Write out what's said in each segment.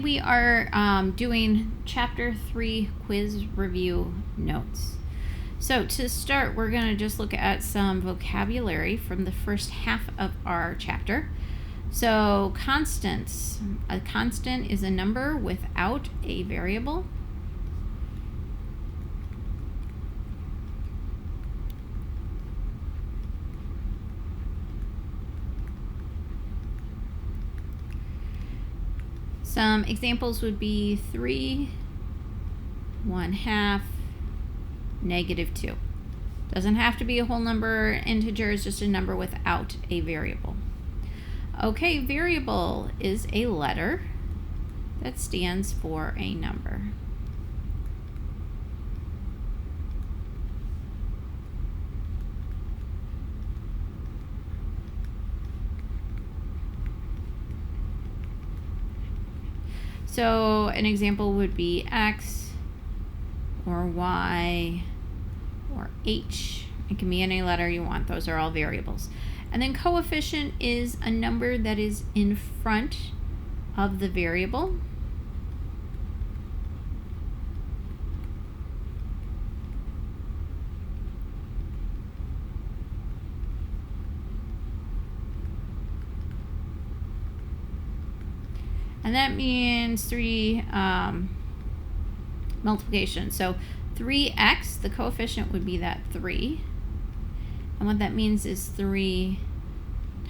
We are doing Chapter 3 quiz review notes. So to start, we're going to just look at some vocabulary from the first half of our chapter. So constants. A constant is a number without a variable. Some examples would be 3, 1/2, -2. Doesn't have to be a whole number, integer is just a number without a variable. Okay, variable is a letter that stands for a number. So an example would be X or Y or H. It can be any letter you want. Those are all variables. And then coefficient is a number that is in front of the variable. And that means 3 multiplication. So 3x, the coefficient would be that 3. And what that means is 3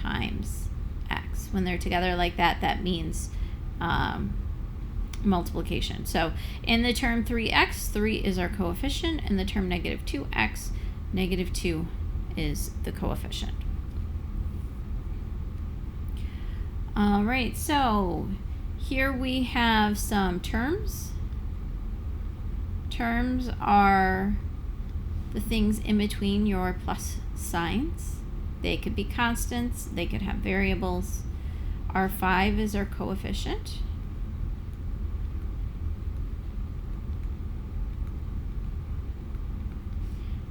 times x. When they're together like that, that means multiplication. So in the term 3x, 3 is our coefficient. In the term -2x, -2 is the coefficient. All right, so here we have some terms. Terms are the things in between your plus signs. They could be constants, they could have variables. R5 is our coefficient.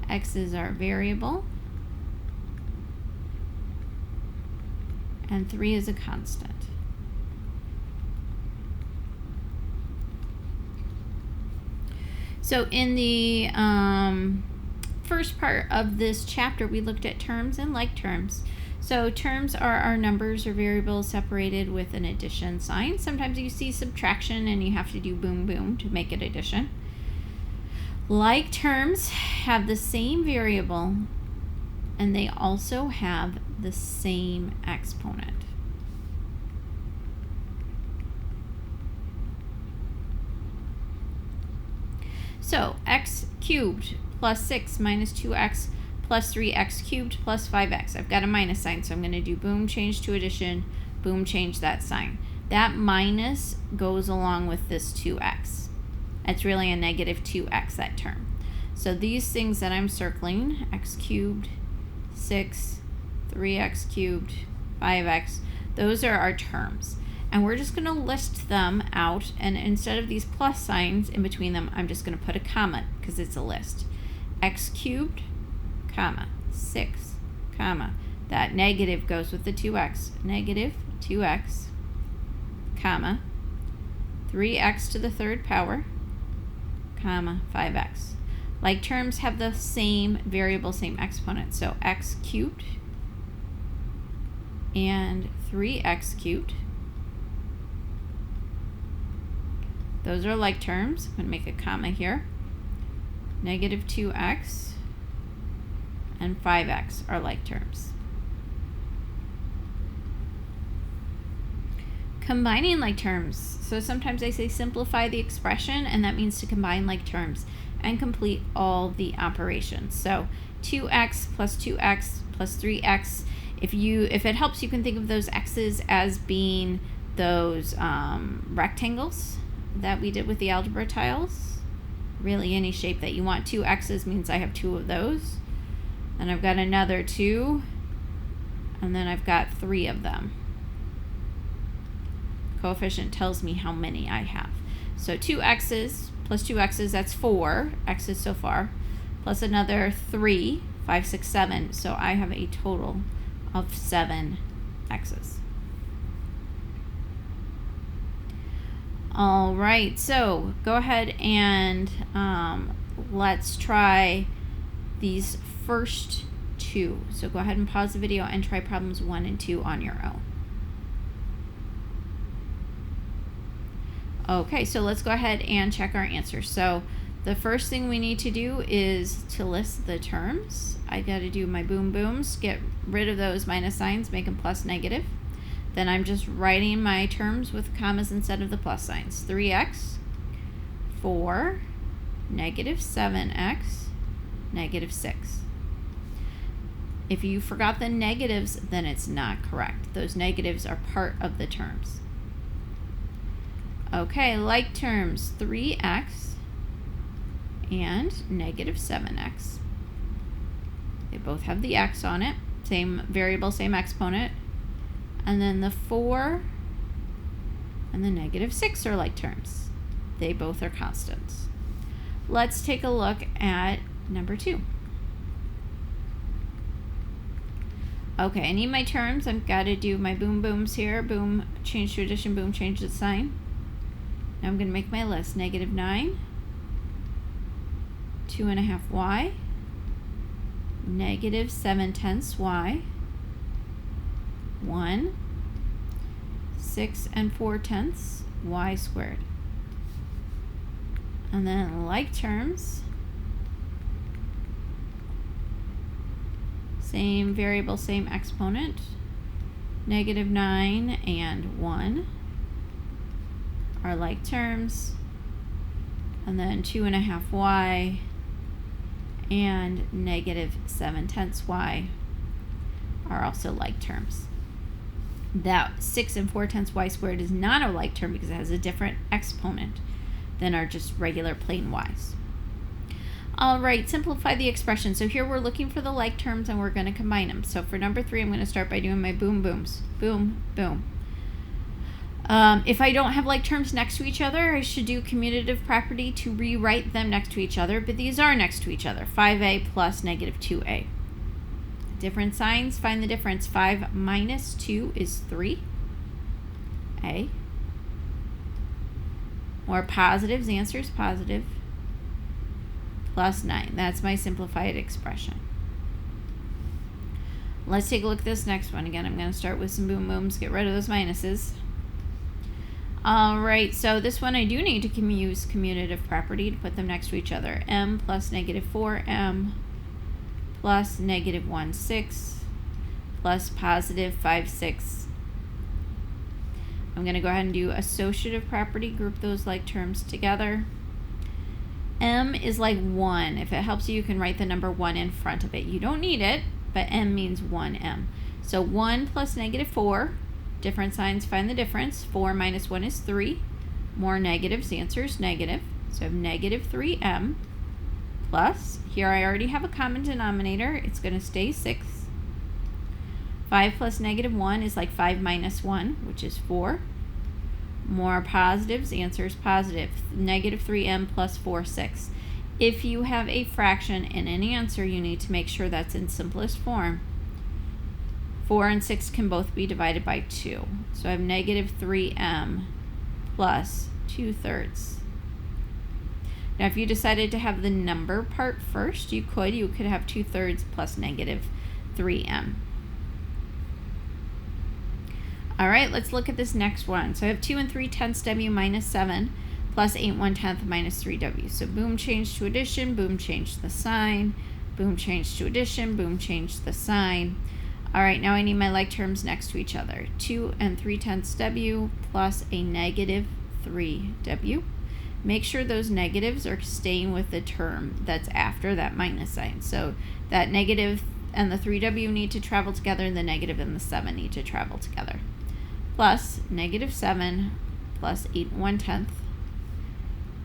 X is our variable. And 3 is a constant. So in the first part of this chapter, we looked at terms and like terms. So terms are our numbers or variables separated with an addition sign. Sometimes you see subtraction and you have to do boom boom to make it addition. Like terms have the same variable and they also have the same exponent. So x cubed plus 6 minus 2x plus 3x cubed plus 5x. I've got a minus sign, so I'm going to do boom, change to addition, boom, change that sign. That minus goes along with this 2x. It's really a -2x, that term. So these things that I'm circling, x cubed, 6, 3x cubed, 5x, those are our terms. And we're just going to list them out, and instead of these plus signs in between them, I'm just going to put a comma because it's a list. X cubed, comma, 6, comma. That negative goes with the 2x. -2x, comma, 3x to the third power, comma, 5x. Like terms have the same variable, same exponent. So x cubed and 3x cubed. Those are like terms. I'm going to make a comma here. -2x and 5x are like terms. Combining like terms. So sometimes they say simplify the expression, and that means to combine like terms and complete all the operations. So 2x plus 2x plus 3x. If it helps, you can think of those x's as being those rectangles that we did with the algebra tiles. Really any shape that you want. 2 x's means I have 2 of those. And I've got another 2. And then I've got 3 of them. Coefficient tells me how many I have. So 2 x's plus 2 x's, that's 4 x's so far. Plus another 3, 5, 6, 7. So I have a total of 7 x's. All right, so go ahead and let's try these first two. So go ahead and pause the video and try problems 1 and 2 on your own. Okay, so let's go ahead and check our answers. So the first thing we need to do is to list the terms. I got to do my boom booms, get rid of those minus signs, make them plus negative. Then I'm just writing my terms with commas instead of the plus signs. 3x, 4, negative 7x, negative 6. If you forgot the negatives, then it's not correct. Those negatives are part of the terms. Okay, like terms, 3x and negative 7x. They both have the x on it. Same variable, same exponent. And then the 4 and the negative 6 are like terms. They both are constants. Let's take a look at number 2. Okay, I need my terms. I've got to do my boom booms here. Boom, change to addition, boom, change the sign. Now I'm going to make my list. Negative 9, 2.5y, negative 7/10y, 1, 6 4/10 y squared. And then like terms, same variable, same exponent, negative 9 and 1 are like terms, and then 2.5y and negative 7/10y are also like terms. That 6 4/10 y squared is not a like term because it has a different exponent than our just regular plain y's. All right, simplify the expression. So here we're looking for the like terms and we're going to combine them. So for number 3, I'm going to start by doing my boom booms. Boom, boom. If I don't have like terms next to each other, I should do commutative property to rewrite them next to each other, but these are next to each other. 5a plus negative 2a. Different signs, find the difference. 5 minus 2 is 3a. More positives, the answer is positive. Plus 9. That's my simplified expression. Let's take a look at this next one. Again, I'm going to start with some boom booms, get rid of those minuses. All right, so this one I do need to use commutative property to put them next to each other. M plus negative 4m plus negative 1/6 plus positive 5/6. I'm going to go ahead and do associative property, group those like terms together. M is like 1. If it helps you, you can write the number 1 in front of it. You don't need it, but M means 1m. So 1 plus negative 4. Different signs, find the difference. 4 minus 1 is 3. More negatives, the answer is negative. So I have negative 3m plus, here I already have a common denominator. It's going to stay 6. 5 plus negative 1 is like 5 minus 1, which is 4. More positives, the answer is positive. Negative 3m plus 4/6. If you have a fraction in any answer, you need to make sure that's in simplest form. 4 and 6 can both be divided by 2. So I have negative 3m plus 2/3. Now if you decided to have the number part first, you could have 2/3 plus negative 3m. All right, let's look at this next one. So I have 2 3/10 w minus 7 plus 8 1/10 minus 3w. So boom, change to addition, boom, change the sign, boom, change to addition, boom, change the sign. All right, now I need my like terms next to each other. 2 3/10 w plus a negative 3w. Make sure those negatives are staying with the term that's after that minus sign. So that negative and the 3w need to travel together, and the negative and the 7 need to travel together. Plus negative 7 plus 8 1/10.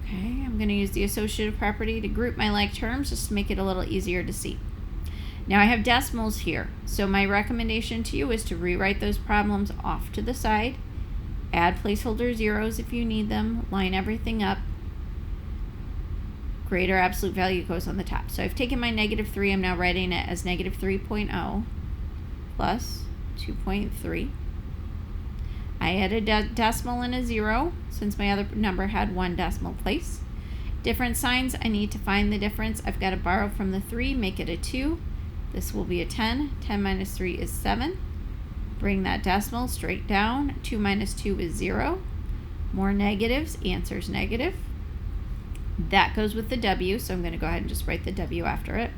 Okay, I'm going to use the associative property to group my like terms just to make it a little easier to see. Now I have decimals here, so my recommendation to you is to rewrite those problems off to the side, add placeholder zeros if you need them, line everything up. Greater absolute value goes on the top. So I've taken my negative 3, I'm now writing it as negative 3.0 plus 2.3. I added a decimal and a 0 since my other number had 1 decimal place. Different signs, I need to find the difference. I've got to borrow from the 3, make it a 2. This will be a 10. 10 minus 3 is 7. Bring that decimal straight down. 2 minus 2 is 0. More negatives, answer's negative. That goes with the W, so I'm going to go ahead and just write the W after it.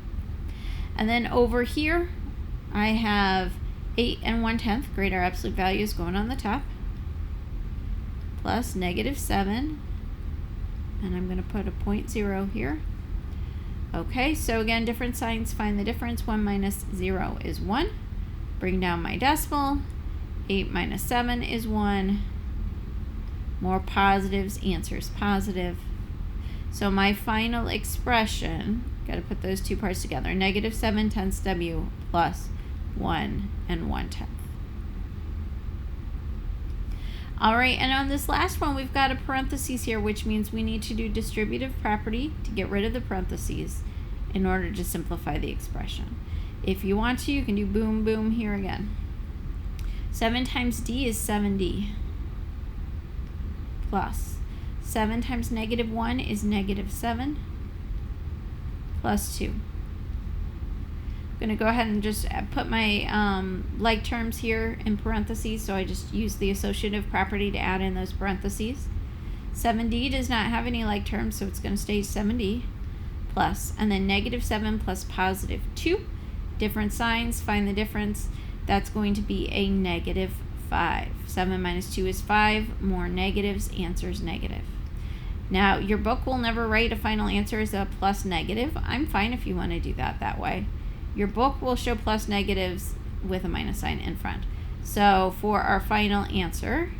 And then over here, I have 8 and 1/10, grade our absolute values going on the top, plus negative 7, and I'm going to put a 0.0 here. Okay, so again, different signs, find the difference. 1 minus 0 is 1. Bring down my decimal. 8 minus 7 is 1. More positives, answer is positive. So my final expression, got to put those two parts together, negative 7/10 W plus 1 and 1/10. All right, and on this last one, we've got a parentheses here, which means we need to do distributive property to get rid of the parentheses in order to simplify the expression. If you want to, you can do boom, boom here again. 7 times D is 7D plus 7 times negative 1 is negative 7 plus 2. I'm going to go ahead and just put my like terms here in parentheses, so I just use the associative property to add in those parentheses. 7D does not have any like terms, so it's going to stay 7D plus, and then negative 7 plus positive 2. Different signs, find the difference. That's going to be a negative 5. 7 minus 2 is 5. More negatives, answer's negative. Now, your book will never write a final answer as a plus negative. I'm fine if you want to do that way. Your book will show plus negatives with a minus sign in front. So for our final answer,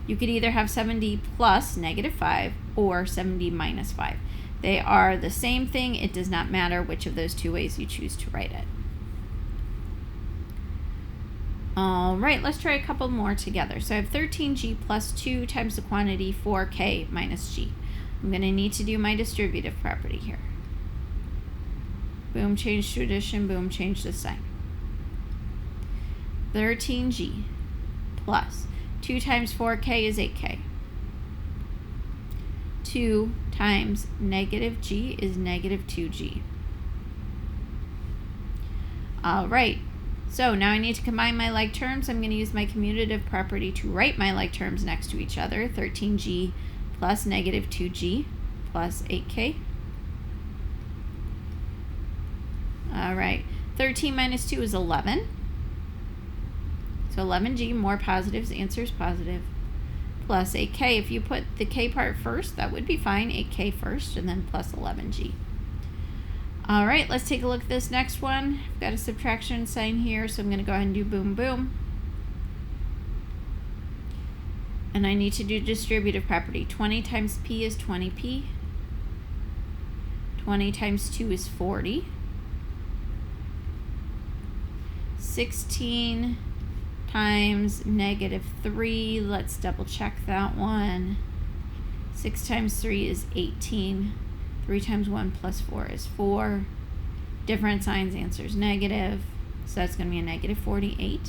you could either have 7D plus negative 5 or 7D minus 5. They are the same thing. It does not matter which of those two ways you choose to write it. All right, let's try a couple more together. So I have 13G plus 2 times the quantity 4K minus G. I'm going to need to do my distributive property here. Boom, change to addition, boom, change the sign. 13G plus 2 times 4K is 8K. 2 times negative G is negative 2G. All right. So now I need to combine my like terms. I'm going to use my commutative property to write my like terms next to each other. 13G plus negative 2G plus 8K. All right. 13 minus 2 is 11. So 11G, more positives, answer is positive. Plus 8K. If you put the K part first, that would be fine. 8K first and then plus 11G. All right, let's take a look at this next one. I've got a subtraction sign here, so I'm going to go ahead and do boom, boom. And I need to do distributive property. 20 times P is 20P. 20 times 2 is 40. 16 times negative 3. Let's double check that one. 6 times 3 is 18. 3 times 1 plus 4 is 4. Different signs, answers negative. So that's going to be a negative 48.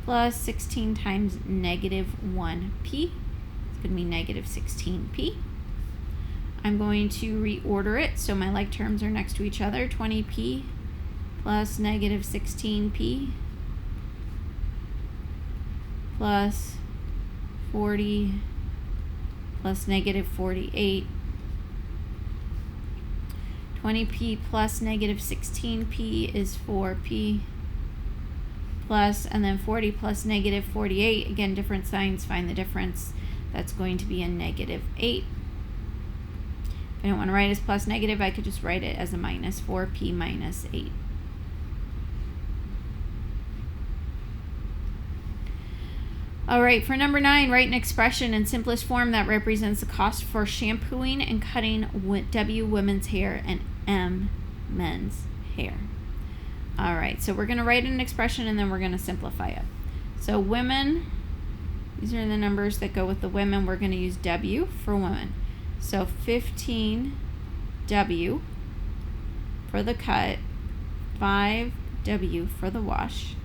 Plus 16 times negative 1p. It's going to be negative 16p. I'm going to reorder it so my like terms are next to each other. 20p plus negative 16p plus 40 plus negative 48. 20p plus negative 16p is 4p plus, and then 40 plus negative 48, again different signs, find the difference. That's going to be a negative 8. If I don't want to write it as plus negative, I could just write it as a minus, 4p minus 8. All right, for number 9, write an expression in simplest form that represents the cost for shampooing and cutting W women's hair and M men's hair. All right, so we're going to write an expression and then we're going to simplify it. So women, these are the numbers that go with the women. We're going to use W for women. So 15W for the cut, 5W for the wash.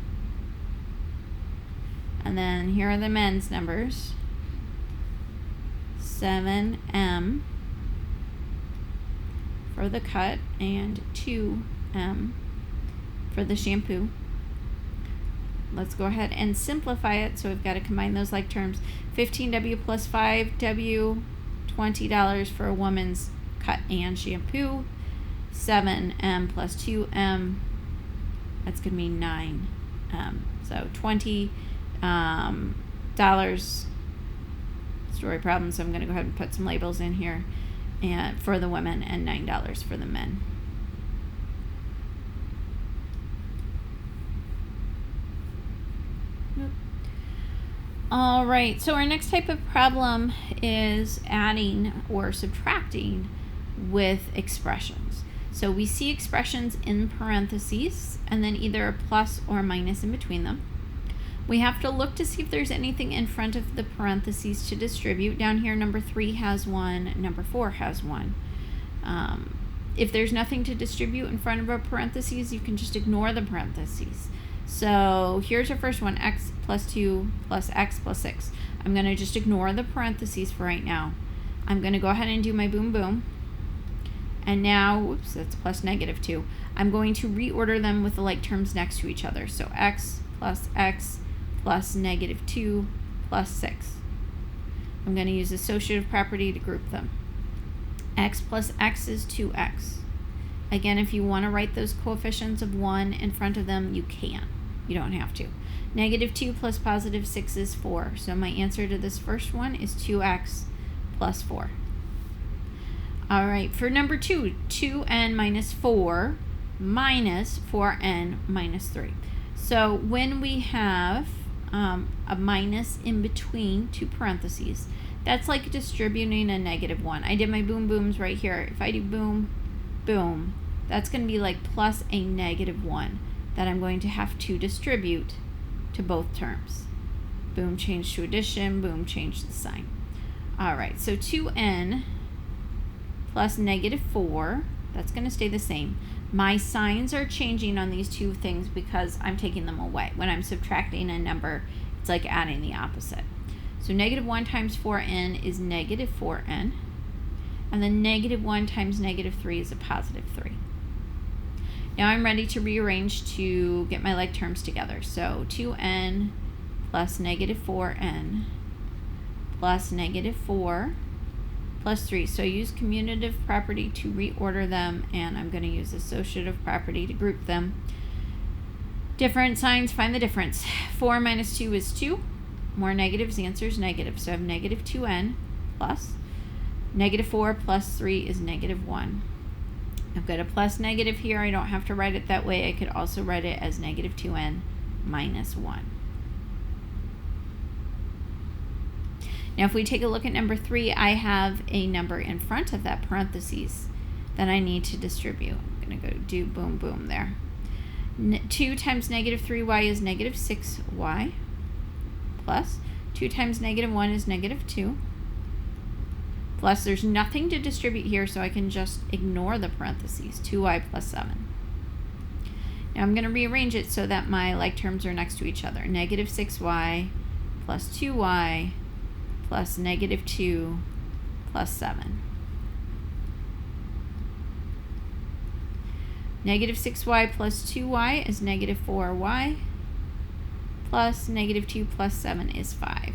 And then here are the men's numbers. 7M for the cut and 2M for the shampoo. Let's go ahead and simplify it. So we've got to combine those like terms. 15W plus 5W, $20 for a woman's cut and shampoo. 7M plus 2M, that's going to be 9M. So $20 story problem. So I'm going to go ahead and put some labels in here and for the women and $9 for the men. All right, so our next type of problem is adding or subtracting with expressions. So we see expressions in parentheses and then either a plus or a minus in between them. We have to look to see if there's anything in front of the parentheses to distribute. Down here, number 3 has one, number 4 has one. If there's nothing to distribute in front of our parentheses, you can just ignore the parentheses. So here's our first one, x plus 2 plus x plus 6. I'm going to just ignore the parentheses for right now. I'm going to go ahead and do my boom boom. And now, whoops, that's plus negative 2. I'm going to reorder them with the like terms next to each other. So x plus negative 2 plus 6. I'm going to use associative property to group them. X plus x is 2x. Again, if you want to write those coefficients of 1 in front of them, you can. You don't have to. Negative 2 plus positive 6 is 4. So my answer to this first one is 2x plus 4. All right, for number 2, 2n minus 4 minus 4n minus 3. So when we have a minus in between two parentheses, that's like distributing a negative 1. I did my boom booms right here. If I do boom, boom, that's going to be like plus a negative 1 that I'm going to have to distribute to both terms. Boom, change to addition, boom, change the sign. All right, so 2n plus negative 4, that's going to stay the same. My signs are changing on these two things because I'm taking them away. When I'm subtracting a number, it's like adding the opposite. So negative 1 times 4n is negative 4n. And then negative 1 times negative 3 is a positive 3. Now I'm ready to rearrange to get my like terms together. So 2n plus negative 4n plus negative 4 plus 3. So I use commutative property to reorder them, and I'm going to use associative property to group them. Different signs, find the difference. 4 minus 2 is 2. More negatives, the answer is negative. So I have negative 2n plus. Negative 4 plus 3 is negative 1. I've got a plus negative here. I don't have to write it that way. I could also write it as negative 2n minus 1. Now if we take a look at number 3, I have a number in front of that parentheses that I need to distribute. I'm going to go do boom boom there. 2 times negative 3y is negative 6y plus 2 times negative 1 is negative 2. Plus, there's nothing to distribute here, so I can just ignore the parentheses, 2y plus 7. Now I'm going to rearrange it so that my like terms are next to each other. Negative 6y plus 2y plus negative 2 plus 7. Negative 6y plus 2y is negative 4y plus negative 2 plus 7 is 5.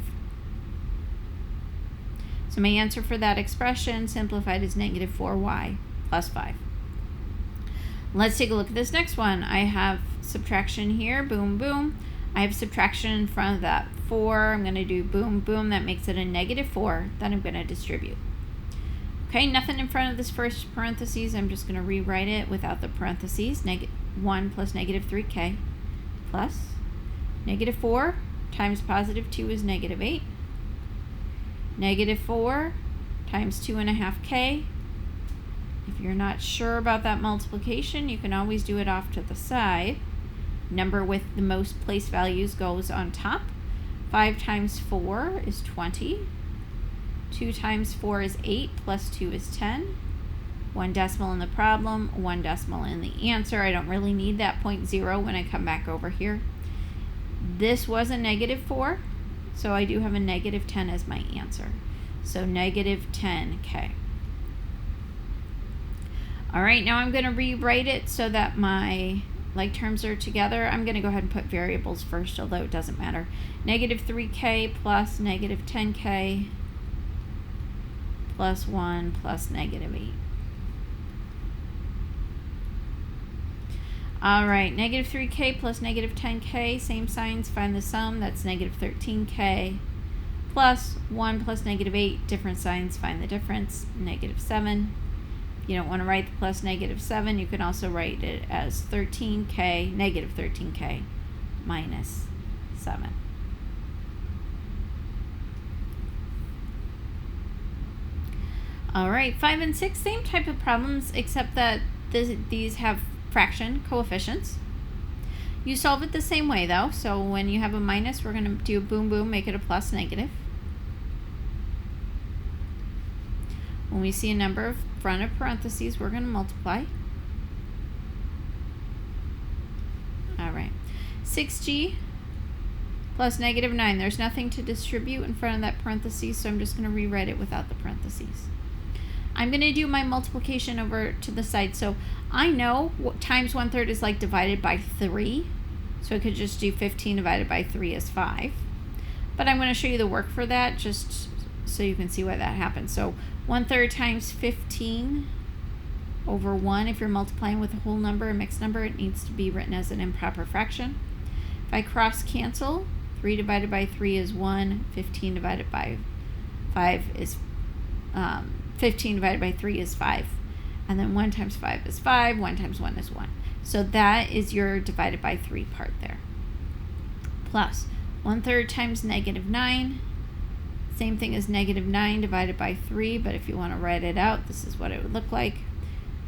So my answer for that expression simplified is negative 4y plus 5. Let's take a look at this next one. I have subtraction here, boom, boom. I have subtraction in front of that 4. I'm going to do boom, boom. That makes it a negative 4 that I'm going to distribute. Okay, nothing in front of this first parentheses. I'm just going to rewrite it without the parentheses. 1 plus negative 3k plus negative 4 times positive 2 is negative 8. Negative 4 times 2.5k. If you're not sure about that multiplication, you can always do it off to the side. Number with the most place values goes on top. 5 times 4 is 20. 2 times 4 is 8, plus 2 is 10. 1 decimal in the problem, 1 decimal in the answer. I don't really need that 0.0 when I come back over here. This was a negative 4, so I do have a negative 10 as my answer. So negative 10k. All right, now I'm going to rewrite it so that my like terms are together. I'm going to go ahead and put variables first, although it doesn't matter. Negative 3k plus negative 10k plus 1 plus negative 8. All right, negative 3k plus negative 10k, same signs, find the sum. That's negative 13k plus 1 plus negative 8, different signs, find the difference, negative 7. If you don't want to write the plus negative 7, you can also write it as 13k, negative 13k minus 7. All right, 5 and 6, same type of problems, except that these have fraction coefficients. You solve it the same way though. So when you have a minus, we're going to do a boom boom, make it a plus negative. When we see a number in front of parentheses, we're going to multiply. All right, 6g plus negative 9. There's nothing to distribute in front of that parentheses, so I'm just going to rewrite it without the parentheses. I'm going to do my multiplication over to the side. So I know what times 1/3 is like divided by 3. So I could just do 15 divided by 3 is 5. But I'm going to show you the work for that just so you can see why that happens. So 1/3 times 15 over 1. If you're multiplying with a whole number, a mixed number, it needs to be written as an improper fraction. If I cross cancel, 3 divided by 3 is 1. 15 divided by 5 is 15 divided by 3 is 5. And then 1 times 5 is 5. 1 times 1 is 1. So that is your divided by 3 part there. Plus 1/3 times negative 9. Same thing as negative 9 divided by 3. But if you want to write it out, this is what it would look like.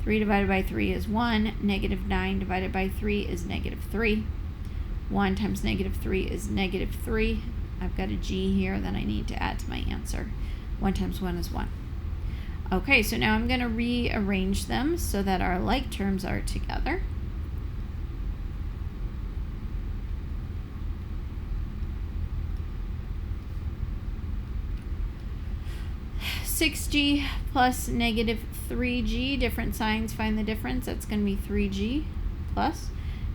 3 divided by 3 is 1. Negative 9 divided by 3 is negative 3. 1 times negative 3 is negative 3. I've got a g here that I need to add to my answer. 1 times 1 is 1. Okay, so now I'm going to rearrange them so that our like terms are together. (6g) plus negative 3g, different signs, find the difference. That's going to be 3g plus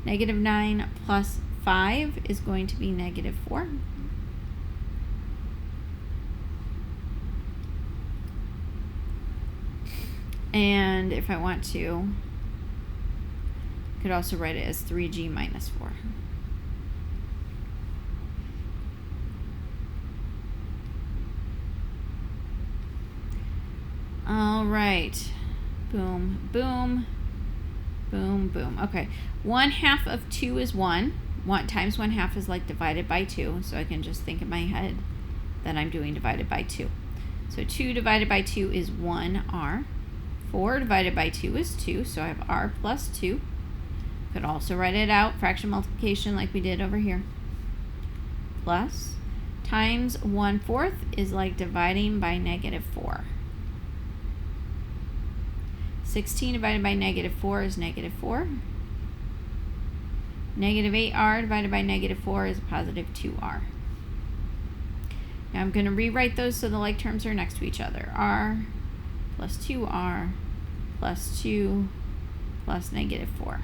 negative 9 plus 5 is going to be negative 4. And if I want to, I could also write it as 3g minus 4. All right. Boom, boom, boom, boom. Okay. 1/2 of 2 is 1. 1 times 1/2 is like divided by 2. So I can just think in my head that I'm doing divided by 2. So 2 divided by 2 is 1r. 4 divided by 2 is 2, so I have r plus 2. Could also write it out, fraction multiplication like we did over here. Plus, times 1/4 is like dividing by negative 4. 16 divided by negative 4 is negative 4. Negative 8r divided by negative 4 is positive 2r. Now I'm going to rewrite those so the like terms are next to each other. R plus 2r plus 2 plus negative 4.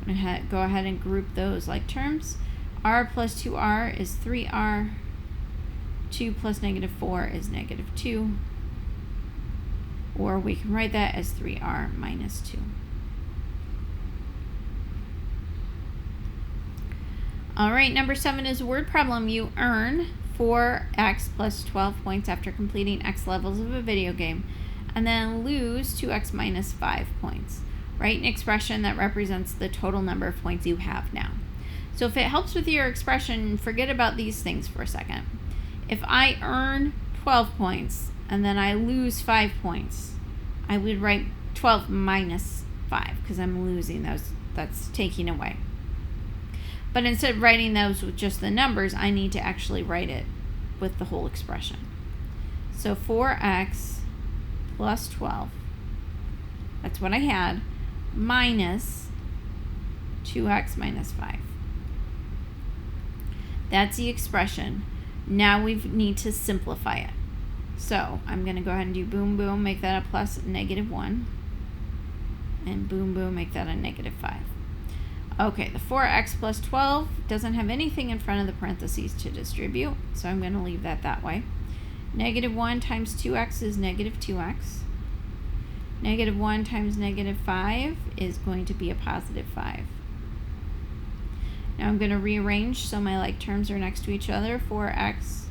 I'm going to go ahead and group those like terms. R plus 2r is 3r. 2 plus negative 4 is negative 2. Or we can write that as 3r minus 2. All right, number 7 is a word problem. You earn 4x plus 12 points after completing x levels of a video game, and then lose 2x minus 5 points. Write an expression that represents the total number of points you have now. So if it helps with your expression, forget about these things for a second. If I earn 12 points and then I lose 5 points, I would write 12 minus 5 because I'm losing those. That's taking away. But instead of writing those with just the numbers, I need to actually write it with the whole expression. So 4x plus 12, that's what I had, minus 2x minus 5. That's the expression. Now we need to simplify it. So I'm going to go ahead and do boom, boom, make that a plus -1. And boom, boom, make that a -5. Okay, the 4x plus 12 doesn't have anything in front of the parentheses to distribute, so I'm going to leave that way. -1 times 2x is -2x. -1 times -5 is going to be a +5. Now I'm going to rearrange so my like terms are next to each other. 4x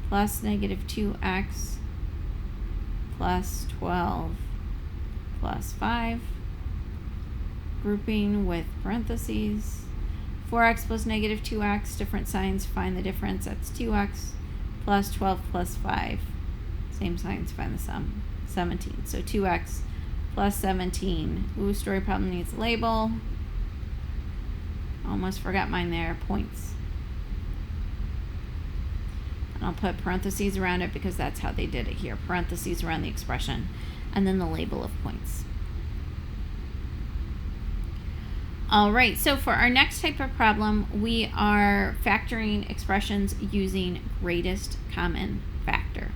plus -2x plus 12 plus 5. Grouping with parentheses. 4x plus -2x, different signs, find the difference. That's 2x plus 12 plus 5. Same signs, find the sum. 17. So 2x plus 17. Ooh, story problem needs a label. Almost forgot mine there. Points. And I'll put parentheses around it because that's how they did it here. Parentheses around the expression. And then the label of points. All right, so for our next type of problem, we are factoring expressions using greatest common factor.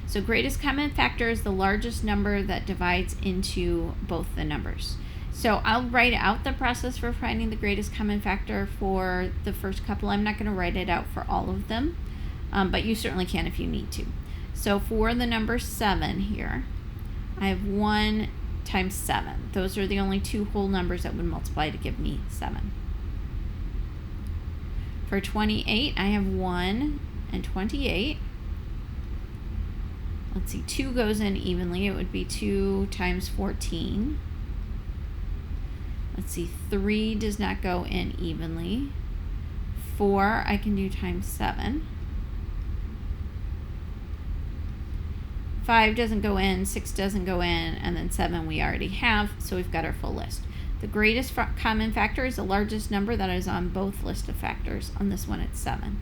So greatest common factor is the largest number that divides into both the numbers. So I'll write out the process for finding the greatest common factor for the first couple. I'm not going to write it out for all of them, but you certainly can if you need to. So for the number 7 here, I have 1 times 7. Those are the only two whole numbers that would multiply to give me 7. For 28, I have 1 and 28. Let's see, 2 goes in evenly. It would be 2 times 14. Let's see, 3 does not go in evenly. 4 I can do times 7. 5 doesn't go in, 6 doesn't go in, and then 7 we already have, so we've got our full list. The greatest common factor is the largest number that is on both lists of factors. On this one, it's 7.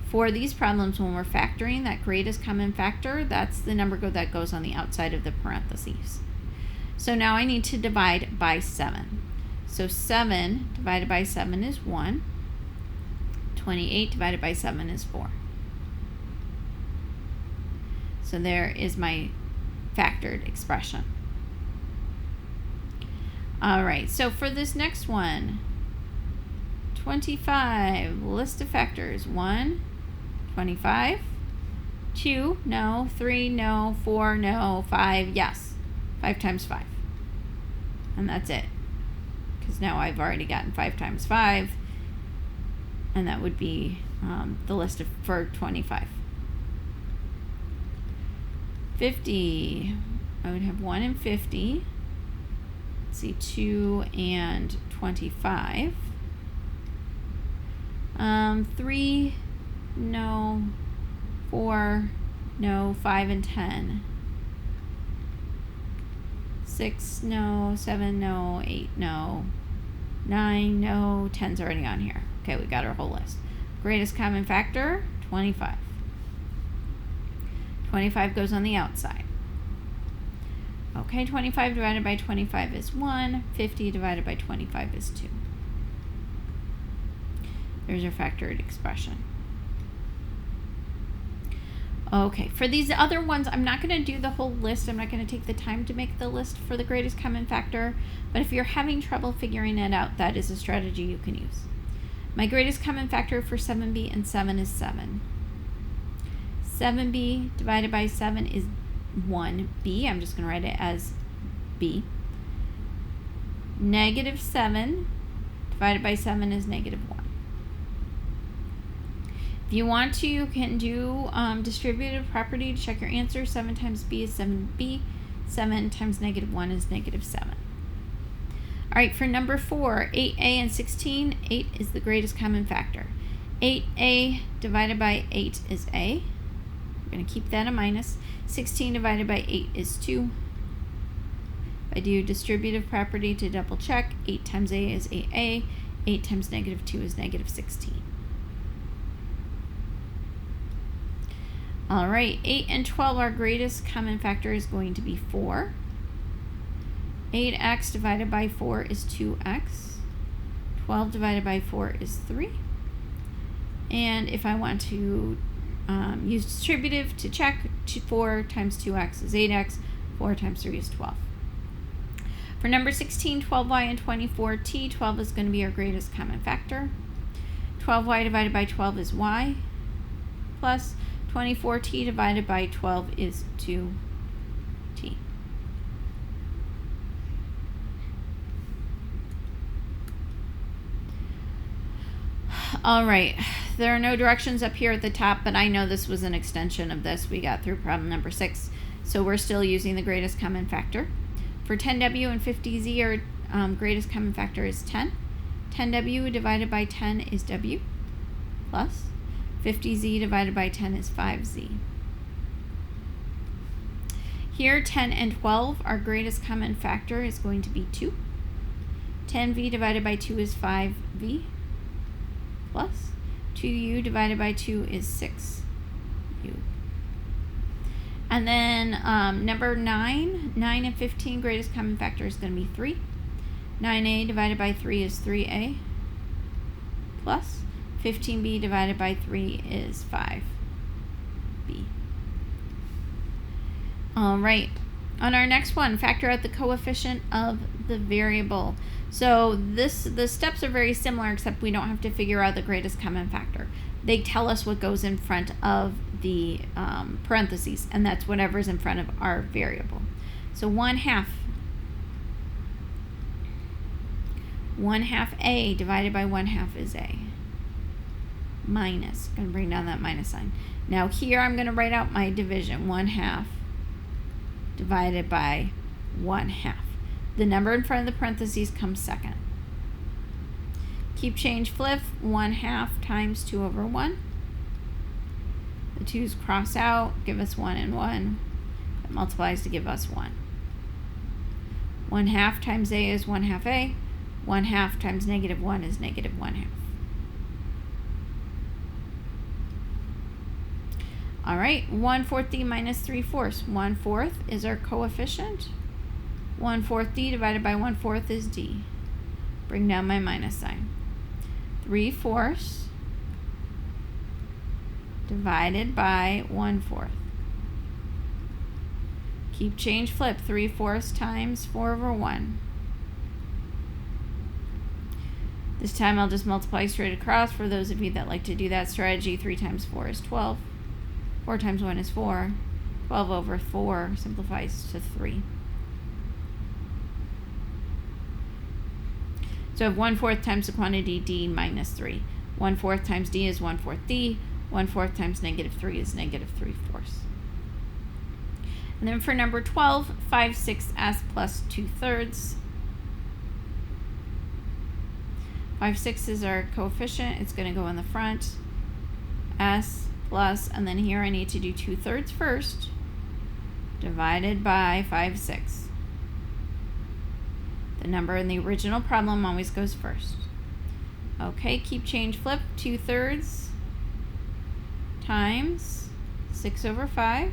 For these problems, when we're factoring, that greatest common factor, that's the number that goes on the outside of the parentheses. So now I need to divide by 7. So 7 divided by 7 is 1. 28 divided by 7 is 4. So there is my factored expression. All right, so for this next one, 25, list of factors. 1, 25, 2, no, 3, no, 4, no, 5, yes. 5 times 5. And that's it. Because now I've already gotten 5 times 5, and that would be the list for 25. 50, I would have 1 and 50. Let's see, 2 and 25. 3, no. 4, no. 5 and 10. 6, no. 7, no. 8, no. 9, no. 10's already on here. Okay, we got our whole list. Greatest common factor, 25. 25 goes on the outside. Okay, 25 divided by 25 is 1. 50 divided by 25 is 2. There's our factored expression. Okay, for these other ones, I'm not going to do the whole list. I'm not going to take the time to make the list for the greatest common factor. But if you're having trouble figuring it out, that is a strategy you can use. My greatest common factor for 7b and 7 is 7. 7b divided by 7 is 1b. I'm just going to write it as b. -7 divided by 7 is -1. If you want to, you can do distributive property to check your answer. 7 times b is 7b. 7 times -1 is -7. All right, for number 4, 8a and 16, 8 is the greatest common factor. 8a divided by 8 is a. We're going to keep that a minus. 16 divided by 8 is 2. If I do distributive property to double check, 8 times a is 8a. 8 times -2 is -16. All right, 8 and 12, our greatest common factor is going to be 4. 8x divided by 4 is 2x. 12 divided by 4 is 3. And if I want to use distributive to check, 4 times 2x is 8x, 4 times 3 is 12. For number 16, 12y and 24t, 12 is going to be our greatest common factor. 12y divided by 12 is y, plus 24t divided by 12 is 2t. All right, there are no directions up here at the top, but I know this was an extension of this. We got through problem number 6, so we're still using the greatest common factor. For 10w and 50z, our greatest common factor is 10. 10w divided by 10 is w, plus 50z divided by 10 is 5z. Here, 10 and 12, our greatest common factor is going to be 2. 10v divided by 2 is 5v, plus 2u divided by 2 is 6u. And then number 9 and 15, greatest common factor is going to be 3. 9a divided by 3 is 3a, plus 15b divided by 3 is 5b. All right, on our next one, factor out the coefficient of the variable. So the steps are very similar, except we don't have to figure out the greatest common factor. They tell us what goes in front of the parentheses, and that's whatever's in front of our variable. So 1/2 a divided by 1/2 is a, minus, going to bring down that minus sign. Now here I'm going to write out my division, 1/2 divided by 1/2. The number in front of the parentheses comes second. Keep change flip, 1/2 times 2 over 1. The 2's cross out, give us 1 and 1. It multiplies to give us 1. 1/2 times a is 1/2 a. 1/2 times -1 is -1/2. All right, 1/4 d minus 3/4. 1/4 is our coefficient. 1/4 d divided by 1/4 is d. Bring down my minus sign. 3/4 divided by 1/4. Keep change flip, 3/4 times 4 over 1. This time I'll just multiply straight across for those of you that like to do that strategy. 3 times 4 is 12. 4 times 1 is 4. 12 over 4 simplifies to 3. So I have 1/4 times the quantity d minus 3. 1/4 times d is 1/4 d. 1/4 times -3 is -3/4. And then for number 12, 5/6 plus 2/3. 5/6 is our coefficient. It's going to go in the front. S plus, and then here I need to do 2/3 first, divided by 5/6. The number in the original problem always goes first. Okay, keep change flip, 2/3 times 6 over 5.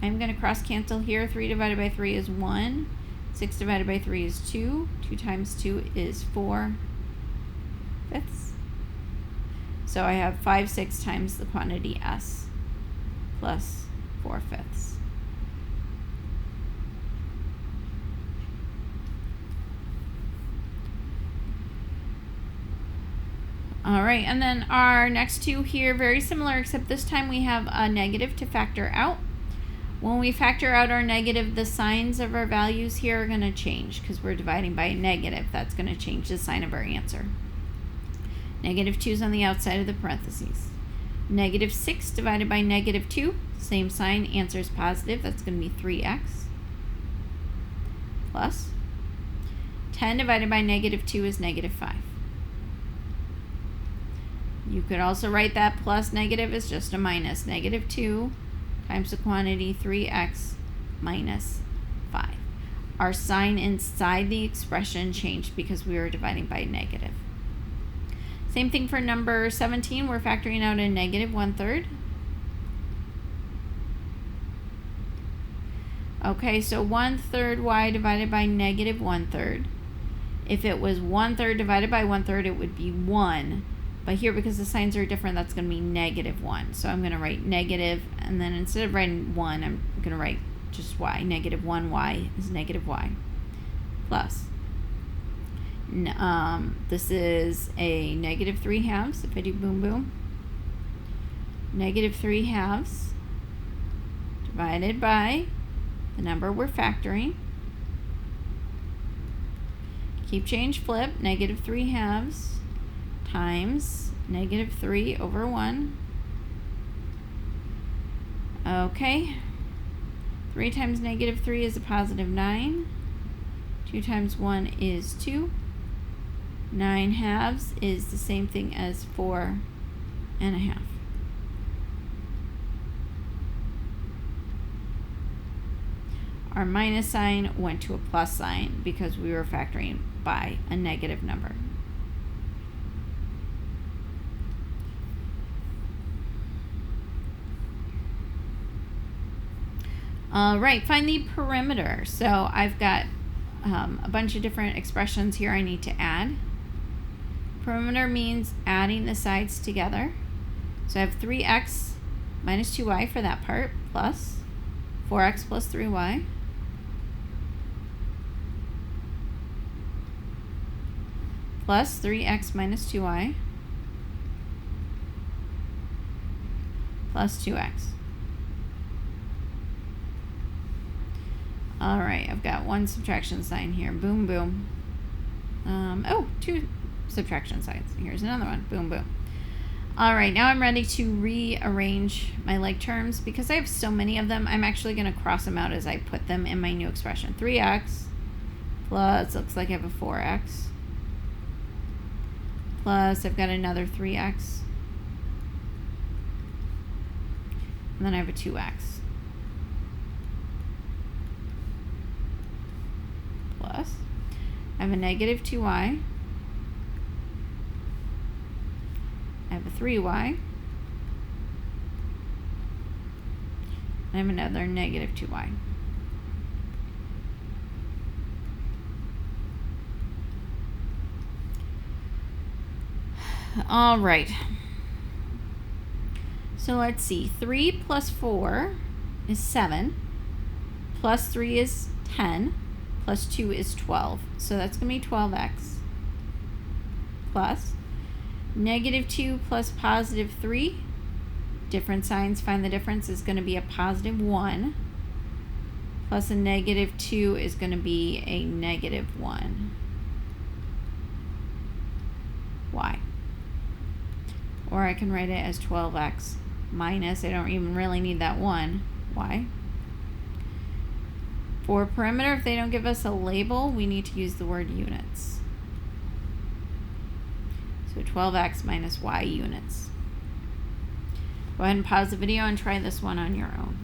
I'm going to cross cancel here. 3 divided by 3 is 1. 6 divided by 3 is 2. 2 times 2 is 4/5. So I have 5/6 times the quantity S plus 4/5. All right, and then our next two here, very similar, except this time we have a negative to factor out. When we factor out our negative, the signs of our values here are going to change because we're dividing by a negative. That's going to change the sign of our answer. -2 is on the outside of the parentheses. -6 divided by -2, same sign, answer is positive. That's going to be 3x. Plus 10 divided by -2 is -5. You could also write that plus negative as just a minus. -2 times the quantity 3x minus 5. Our sign inside the expression changed because we were dividing by negative. Same thing for number 17. We're factoring out a -1/3. Okay, so 1/3 y divided by -1/3. If it was 1/3 divided by 1/3, it would be 1. But here, because the signs are different, that's going to be -1. So I'm going to write negative, and then instead of writing 1, I'm going to write just y. -1y is -y. Plus. This is a -3/2. If I do boom, boom. -3/2 divided by the number we're factoring. Keep change flip, -3/2 times -3/1. Okay. 3 times -3 is a +9. 2 times 1 is 2. 9/2 is the same thing as 4.5. Our minus sign went to a plus sign because we were factoring by a negative number. All right, find the perimeter. So I've got a bunch of different expressions here I need to add. Perimeter means adding the sides together. So I have 3x minus 2y for that part, plus 4x plus 3y. Plus 3x minus 2y plus 2x. All right, I've got one subtraction sign here. Boom, boom. Oh, 2 subtraction signs. Here's another one. Boom, boom. All right, now I'm ready to rearrange my like terms. Because I have so many of them, I'm actually going to cross them out as I put them in my new expression. 3x plus, looks like I have a 4x. Plus, I've got another 3x. And then I have a 2x. Plus, I have a -2y. I have a 3y. I have another -2y. All right. So let's see. 3 plus 4 is 7. Plus 3 is 10. Plus 2 is 12. So that's going to be 12x. Plus -2 plus +3. Different signs, find the difference, is going to be a +1. Plus a -2 is going to be a -1. Y. Or I can write it as 12x minus, I don't even really need that 1, y. For perimeter, if they don't give us a label, we need to use the word units. So 12x minus y units. Go ahead and pause the video and try this one on your own.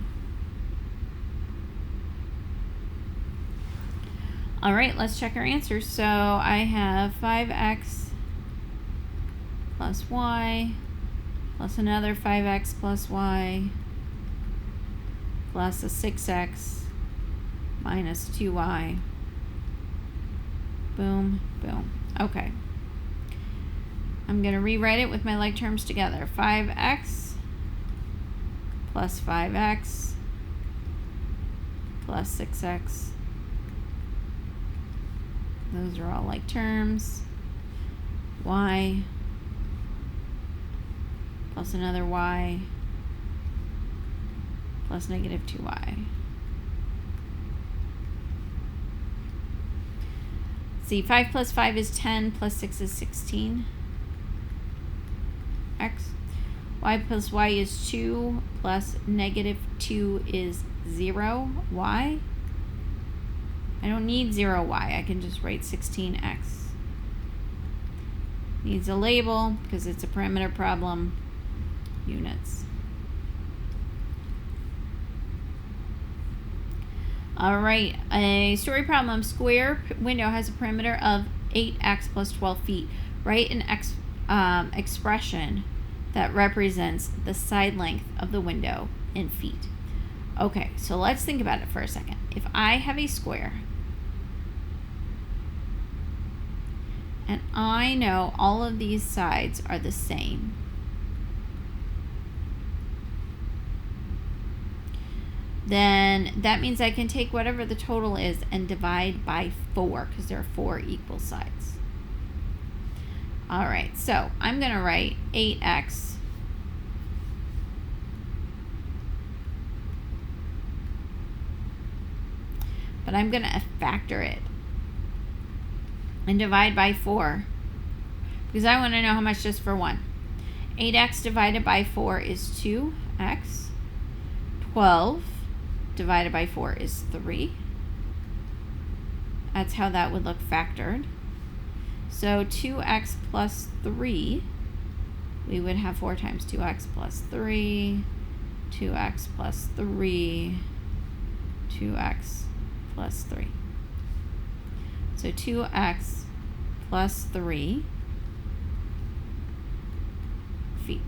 All right, let's check our answers. So I have 5x plus y plus another 5x plus y plus a 6x minus 2y. Boom, boom. Okay. I'm going to rewrite it with my like terms together. 5x plus 5x plus 6x. Those are all like terms. Y plus another y plus -2y. See, 5 plus 5 is 10, plus 6 is 16. X. Y plus y is 2, plus -2 is 0. Y. I don't need 0y. I can just write 16x. Needs a label because it's a perimeter problem. Units. All right, a story problem. Square window has a perimeter of 8x plus 12 feet. Write an expression that represents the side length of the window in feet. Okay, so let's think about it for a second. If I have a square and I know all of these sides are the same, then that means I can take whatever the total is and divide by 4, because there are 4 equal sides. All right, so I'm going to write 8x but I'm going to factor it and divide by 4 because I want to know how much just for 1. 8x divided by 4 is 2x. 12 divided by 4 is 3. That's how that would look factored. So 2x plus 3, we would have 4 times 2x plus 3, 2x plus 3, 2x plus 3. So 2x plus 3 feet.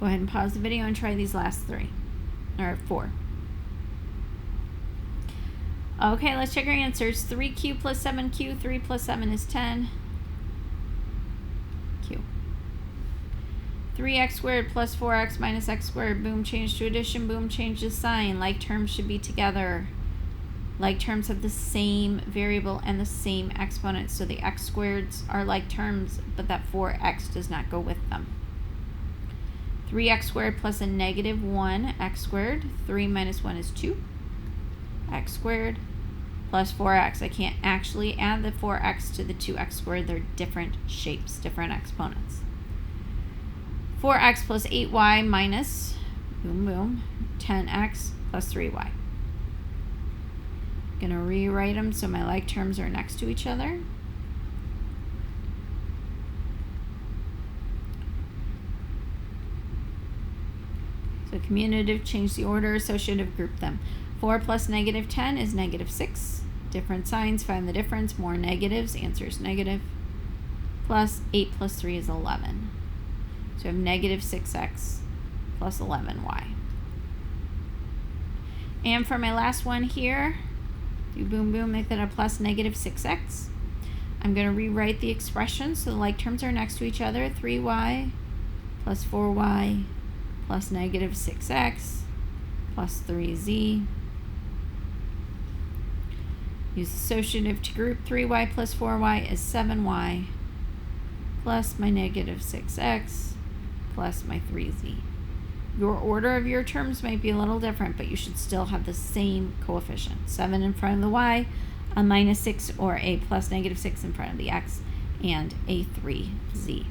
Go ahead and pause the video and try these last 3. Or 4. Okay, let's check our answers. 3q plus 7q. 3 plus 7 is 10. Q. 3x squared plus 4x minus x squared. Boom, change to addition. Boom, change the sign. Like terms should be together. Like terms have the same variable and the same exponent. So the x squareds are like terms, but that 4x does not go with them. 3x squared plus a negative 1 x squared. 3 minus 1 is 2 x squared plus 4x. I can't actually add the 4x to the 2x squared. They're different shapes, different exponents. 4x plus 8y minus, boom, boom, 10x plus 3y. Going to rewrite them so my like terms are next to each other. So commutative, change the order, associative, group them. 4 plus negative 10 is negative 6. Different signs, find the difference. More negatives, answer is negative. Plus 8 plus 3 is 11. So I have negative 6x plus 11y. And for my last one here, do boom, boom, make that a plus negative 6x. I'm going to rewrite the expression so the like terms are next to each other. 3y plus 4y plus negative 6x plus 3z. Use associative to group. 3y plus 4y is 7y plus my negative 6x plus my 3z. Your order of your terms might be a little different, but you should still have the same coefficient. 7 in front of the y, a minus 6 or a plus negative 6 in front of the x, and a 3z.